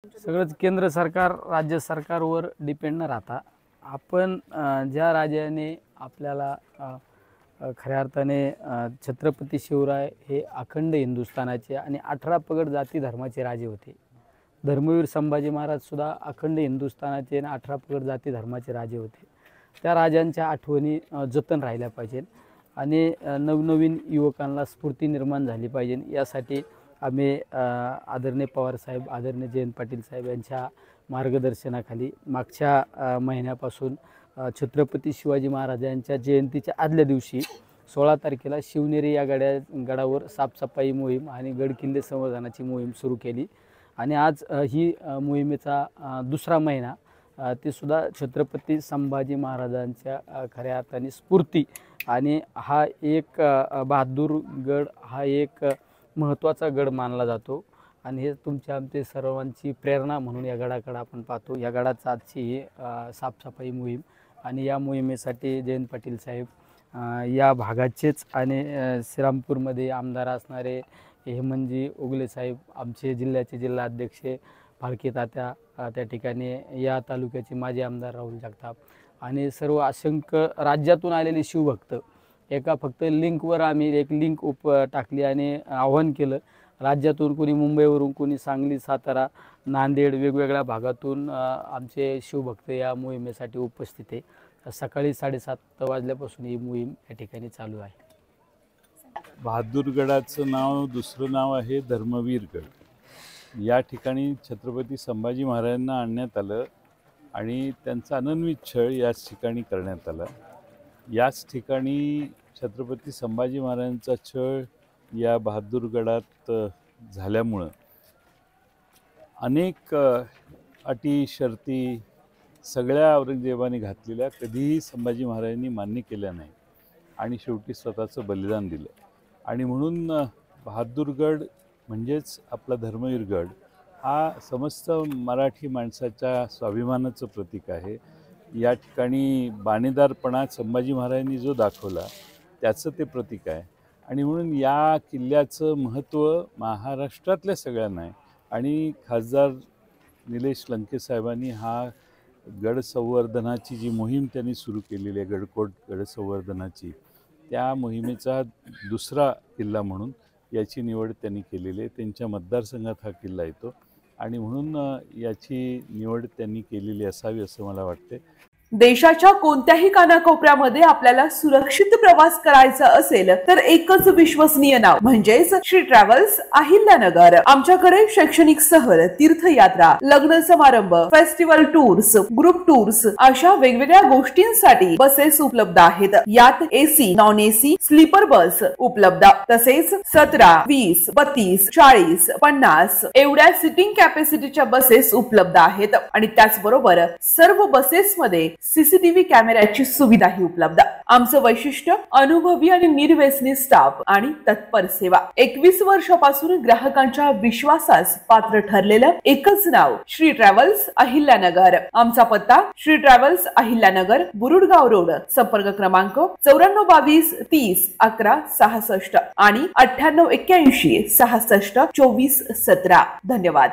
सगळंच केंद्र सरकार राज्य सरकारवर डिपेंड न राहता आपण ज्या राजाने आपल्याला खऱ्या अर्थाने छत्रपती शिवराय हे अखंड हिंदुस्थानाचे आणि 18 पगड जाती धर्माचे राजे होते। धर्मवीर संभाजी महाराज सुद्धा अखंड हिंदुस्थानाचे आणि 18 पगड जाती धर्माचे राजे होते। त्या राजांच्या आठवणी जतन राहिल्या पाहिजे आणि नवनवीन युवकांना स्फूर्ती निर्माण झाली पाहिजे। यासाठी आम्ही आदरणीय पवार साहेब, आदरणीय जयंत पाटील साहेब यांच्या मार्गदर्शनाखाली मागच्या महिन्यापासून छत्रपती शिवाजी महाराजांच्या जयंतीच्या आदल्या दिवशी 16 तारखेला शिवनेरी या गडावर साफसफाई मोहीम आणि गडकिल्ले संवर्धनाची मोहीम सुरू केली आणि आज ही मोहिमेचा दुसरा महिना ते सुद्धा छत्रपती संभाजी महाराजांच्या खऱ्या अर्थाने स्फूर्ती आणि हा एक बहादूरगड हा एक महत्त्वाचा गड मानला जातो आणि हे तुमच्या आमचे सर्वांची प्रेरणा म्हणून या गडाकडे आपण पाहतो। या गडाचा आजची ही साफसफाई मोहीम आणि या मोहिमेसाठी जयंत पाटील साहेब या भागाचेच आणि श्रीरामपूरमध्ये आमदार असणारे हेमंतजी ओगले साहेब, आमचे जिल्ह्याचे जिल्हा अध्यक्ष फाळके तात्या, त्या ठिकाणी या तालुक्याचे माजी आमदार राहुल जगताप आणि सर्व असंख्य राज्यातून आलेले शिवभक्त एका फक्त लिंकवर आम्ही एक लिंक टाकली आणि आवाहन केलं। राज्यातून कोणी मुंबईवरून, कोणी सांगली, सातारा, नांदेड वेगवेगळ्या भागातून आमचे शिवभक्त या मोहिमेसाठी उपस्थित आहे। सकाळी 7:30 वाजल्यापासून ही मोहीम या ठिकाणी चालू आहे। बहादूरगडाचं नाव दुसरं नाव आहे धर्मवीरगड। या ठिकाणी छत्रपती संभाजी महाराजांना आणण्यात आलं आणि त्यांचा अनन्वित छळ याच ठिकाणी करण्यात आला। याच ठिकाणी छत्रपती संभाजी महाराजांचा छळ या बहादूरगडात झाल्यामुळं अनेक अटी शर्ती सगळ्या औरंगजेबाने घातलेल्या कधीही संभाजी महाराजांनी मान्य केल्या नाही आणि शेवटी स्वतःचं बलिदान दिलं आणि म्हणून बहादूरगड म्हणजेच आपला धर्मवीरगड हा समस्त मराठी माणसाच्या स्वाभिमानाचं प्रतीक आहे। या ठिकाणी बाणेदारपणा संभाजी महाराजांनी जो दाखवला त्याचं ते प्रतीक आहे आणि म्हणून या किल्ल्याचं महत्त्व महाराष्ट्रातल्या सगळ्यांना आहे आणि खासदार निलेश लंके साहेबांनी हा गड संवर्धनाची जी मोहीम त्यांनी सुरू केलेली आहे, गडकोट गड संवर्धनाची, त्या मोहिमेचा दुसरा किल्ला म्हणून याची निवड त्यांनी केलेली आहे। त्यांच्या मतदारसंघात हा किल्ला येतो आणि म्हणून याची निवड त्यांनी केलेली असावी असं मला वाटते। देशाच्या कोणत्याही कानाकोपऱ्यामध्ये आपल्याला सुरक्षित प्रवास करायचा असेल तर एकच विश्वसनीय नाव म्हणजेच श्री ट्रॅव्हल्स अहिल्यानगर। आमच्याकडे शैक्षणिक सहल, तीर्थयात्रा, लग्न समारंभ, फेस्टिवल टूर्स, ग्रुप टूर्स अशा वेगवेगळ्या गोष्टींसाठी बसेस उपलब्ध आहेत। यात AC, non AC, sleeper bus उपलब्ध, तसेच 17, 20, 32, 40, 50 एवढ्या सिटिंग कॅपॅसिटीच्या बसेस उपलब्ध आहेत आणि त्याचबरोबर सर्व बसेसमध्ये सीसीटीव्ही कॅमेऱ्याची सुविधाही उपलब्ध। आमचं वैशिष्ट्य अनुभवी आणि निर्व्यसनी स्टाफ आणि तत्पर सेवा। 21 वर्षापासून ग्राहकांच्या विश्वासास पात्र ठरलेलं एकच नाव श्री ट्रॅव्हल्स अहिल्यानगर। आमचा पत्ता श्री ट्रॅव्हल्स अहिल्यानगर, बुरुडगाव रोड, संपर्क क्रमांक 9422 30 11 66 आणि 9881 66 24 17। धन्यवाद।